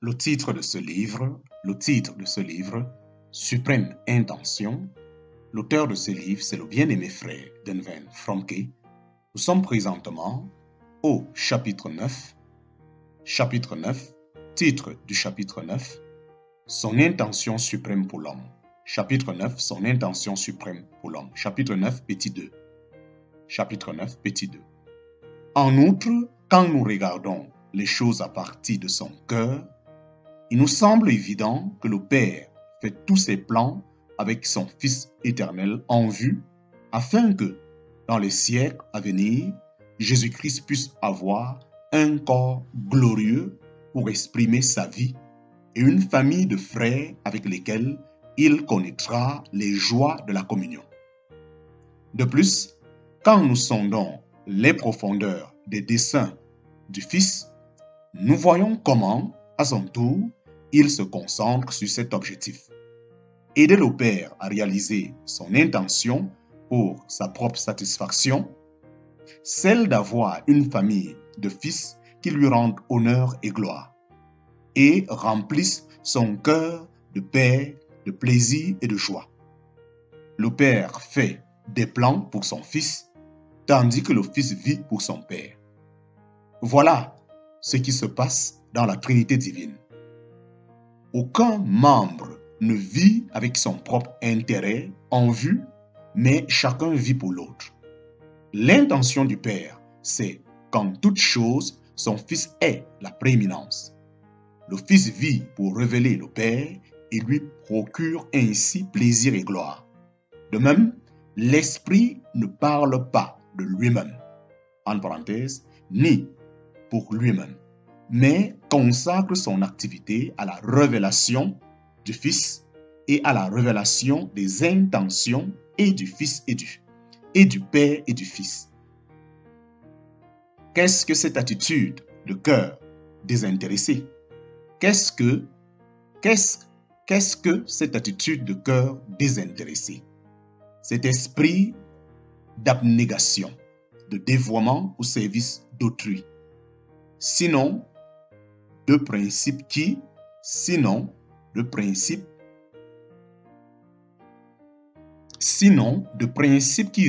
le titre de ce livre, Suprême Intention. L'auteur de ce livre, c'est le bien-aimé frère Denven Fromke. Nous sommes présentement au chapitre 9. Chapitre 9, titre du chapitre 9, Son intention suprême pour l'homme. Chapitre 9, Son intention suprême pour l'homme. Chapitre 9, petit 2. Chapitre 9, petit 2. En outre, quand nous regardons les choses à partir de son cœur, il nous semble évident que le Père fait tous ses plans avec son Fils éternel en vue, afin que, dans les siècles à venir, Jésus-Christ puisse avoir un corps glorieux pour exprimer sa vie et une famille de frères avec lesquels il connaîtra les joies de la communion. De plus, quand nous sondons les profondeurs des desseins du Fils, nous voyons comment, à son tour, il se concentre sur cet objectif. Aider le Père à réaliser son intention pour sa propre satisfaction, celle d'avoir une famille de fils qui lui rendent honneur et gloire et remplissent son cœur de paix, de plaisir et de joie. Le Père fait des plans pour son Fils, tandis que le Fils vit pour son Père. Voilà ce qui se passe dans la Trinité divine. Aucun membre ne vit avec son propre intérêt en vue, mais chacun vit pour l'autre. L'intention du Père, c'est qu'en toute chose, son Fils ait la prééminence. Le Fils vit pour révéler le Père et lui procure ainsi plaisir et gloire. De même, l'Esprit ne parle pas de lui-même, en parenthèse, ni pour lui-même, mais consacre son activité à la révélation du Fils et à la révélation des intentions et du Fils et du Père et du Fils. Qu'est-ce que cette attitude de cœur désintéressé? Qu'est-ce que cette attitude de cœur désintéressé? Cet esprit d'abnégation, de dévouement au service d'autrui. Sinon, de principes qui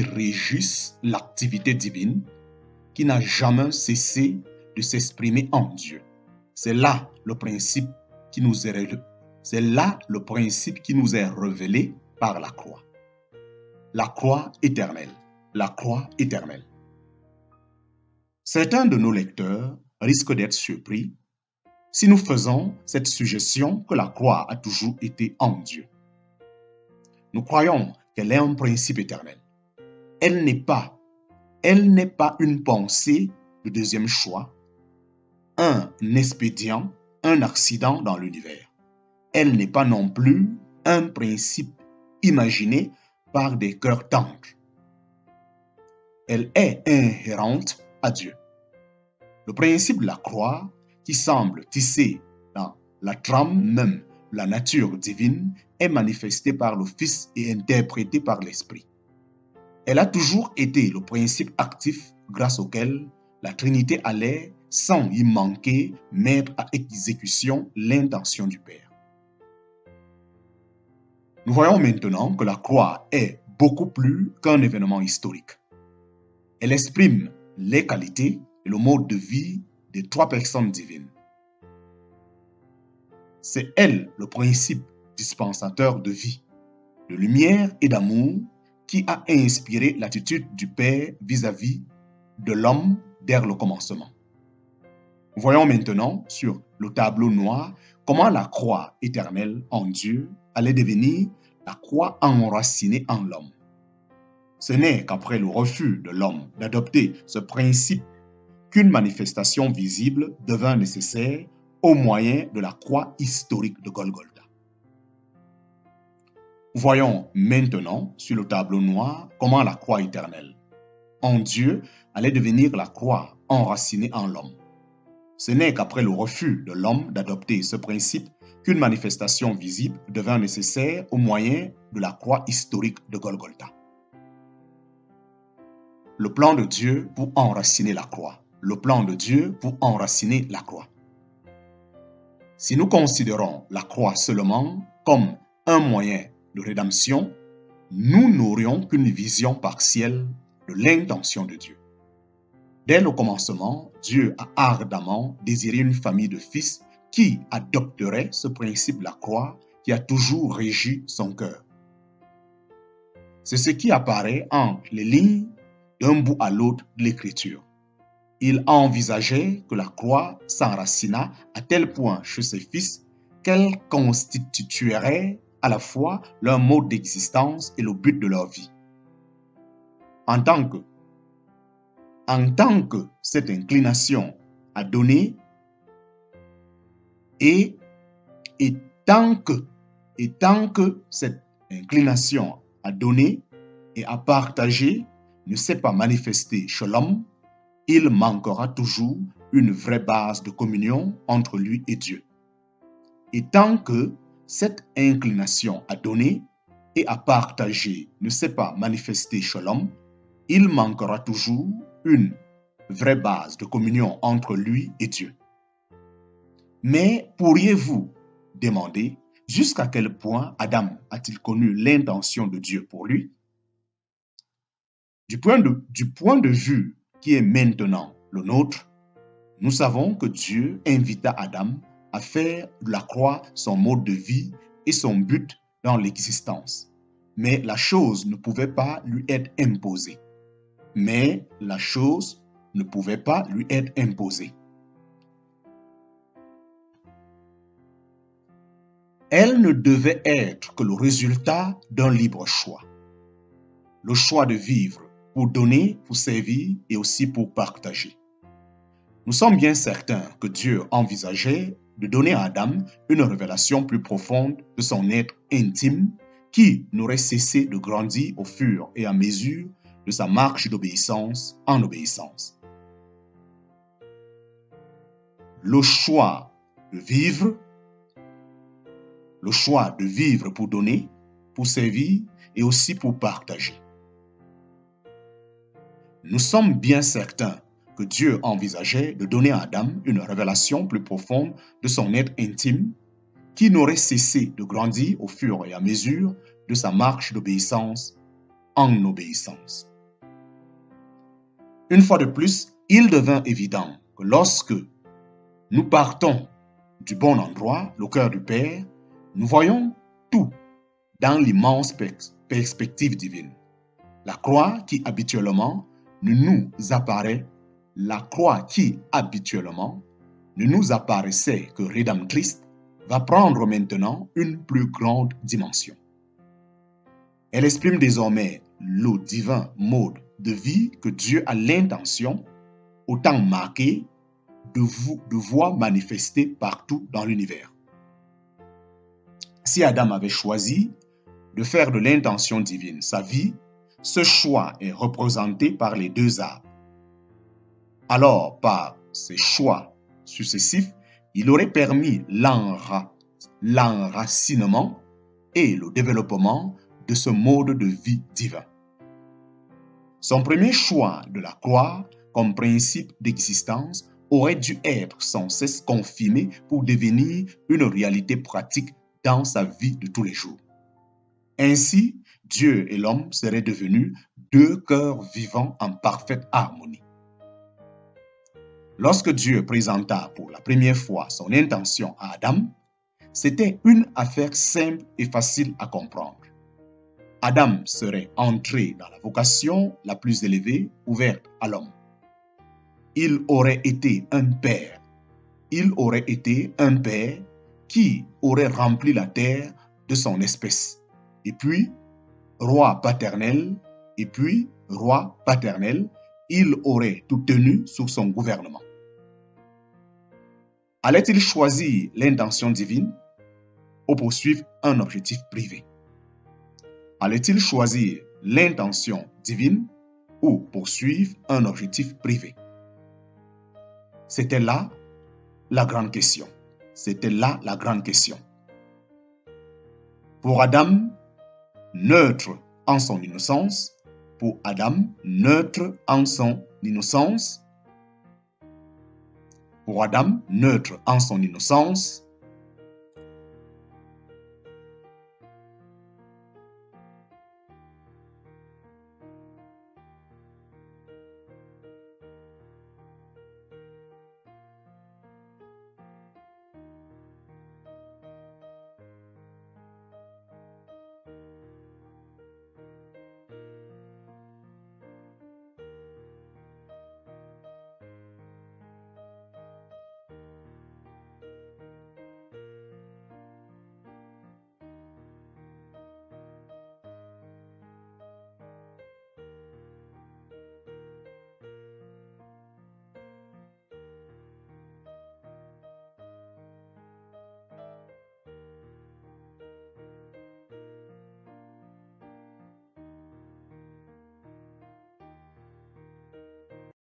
régissent l'activité divine qui n'a jamais cessé de s'exprimer en Dieu. C'est là le principe qui nous est révélé par la croix. La croix éternelle. La croix éternelle. Certains de nos lecteurs risquent d'être surpris si nous faisons cette suggestion que la croix a toujours été en Dieu. Nous croyons qu'elle est un principe éternel. Elle n'est pas une pensée de deuxième choix, un expédient, un accident dans l'univers. Elle n'est pas non plus un principe imaginé par des cœurs tendres. Elle est inhérente à Dieu. Le principe de la croix, qui semble tisser dans la trame même de la nature divine, est manifesté par le Fils et interprété par l'Esprit. Elle a toujours été le principe actif grâce auquel la Trinité allait, sans y manquer, mettre à exécution l'intention du Père. Nous voyons maintenant que la croix est beaucoup plus qu'un événement historique. Elle exprime les qualités et le mode de vie des trois personnes divines. C'est elle le principe dispensateur de vie, de lumière et d'amour qui a inspiré l'attitude du Père vis-à-vis de l'homme dès le commencement. Voyons maintenant sur le tableau noir comment la croix éternelle en Dieu allait devenir la croix enracinée en l'homme. Ce n'est qu'après le refus de l'homme d'adopter ce principe qu'une manifestation visible devint nécessaire au moyen de la croix historique de Golgotha. Voyons maintenant sur le tableau noir comment la croix éternelle en Dieu allait devenir la croix enracinée en l'homme. Ce n'est qu'après le refus de l'homme d'adopter ce principe qu'une manifestation visible devint nécessaire au moyen de la croix historique de Golgotha. Le plan de Dieu pour enraciner la croix. Le plan de Dieu pour enraciner la croix. Si nous considérons la croix seulement comme un moyen de rédemption, nous n'aurions qu'une vision partielle de l'intention de Dieu. Dès le commencement, Dieu a ardemment désiré une famille de fils qui adopterait ce principe de la croix qui a toujours régi son cœur. C'est ce qui apparaît entre les lignes d'un bout à l'autre de l'Écriture. Il envisageait que la croix s'enracinât à tel point chez ses fils qu'elle constituerait à la fois leur mode d'existence et le but de leur vie. En tant que cette inclination a donné et tant que cette inclination à donner et à partager ne s'est pas manifestée chez l'homme, il manquera toujours une vraie base de communion entre lui et Dieu. Et tant que cette inclination à donner et à partager ne s'est pas manifestée chez l'homme, il manquera toujours une vraie base de communion entre lui et Dieu. Mais pourriez-vous demander jusqu'à quel point Adam a-t-il connu l'intention de Dieu pour lui? Du point de vue qui est maintenant le nôtre, nous savons que Dieu invita Adam à faire de la croix son mode de vie et son but dans l'existence. Mais la chose ne pouvait pas lui être imposée. Elle ne devait être que le résultat d'un libre choix. Le choix de vivre pour donner, pour servir et aussi pour partager. Nous sommes bien certains que Dieu envisageait de donner à Adam une révélation plus profonde de son être intime qui n'aurait cessé de grandir au fur et à mesure de sa marche d'obéissance en obéissance. Le choix de vivre pour donner, pour servir et aussi pour partager. Nous sommes bien certains que Dieu envisageait de donner à Adam une révélation plus profonde de son être intime qui n'aurait cessé de grandir au fur et à mesure de sa marche d'obéissance en obéissance. Une fois de plus, il devint évident que lorsque nous partons du bon endroit, le cœur du Père, nous voyons tout dans l'immense perspective divine. La croix qui habituellement ne nous apparaissait que rédemptrice va prendre maintenant une plus grande dimension. Elle exprime désormais le divin mode de vie que Dieu a l'intention, autant marqué, de voir manifester partout dans l'univers. Si Adam avait choisi de faire de l'intention divine sa vie, ce choix est représenté par les deux arbres. Alors, par ces choix successifs, il aurait permis l'enracinement et le développement de ce mode de vie divin. Son premier choix de la croix comme principe d'existence aurait dû être sans cesse confirmé pour devenir une réalité pratique dans sa vie de tous les jours. Ainsi, Dieu et l'homme seraient devenus deux cœurs vivants en parfaite harmonie. Lorsque Dieu présenta pour la première fois son intention à Adam, c'était une affaire simple et facile à comprendre. Adam serait entré dans la vocation la plus élevée ouverte à l'homme. Il aurait été un père. Il aurait été un père qui aurait rempli la terre de son espèce. Et puis, roi paternel, il aurait tout tenu sous son gouvernement. Allait-il choisir l'intention divine ou poursuivre un objectif privé? Allait-il choisir l'intention divine ou poursuivre un objectif privé? C'était là la grande question. Pour Adam, neutre en son innocence,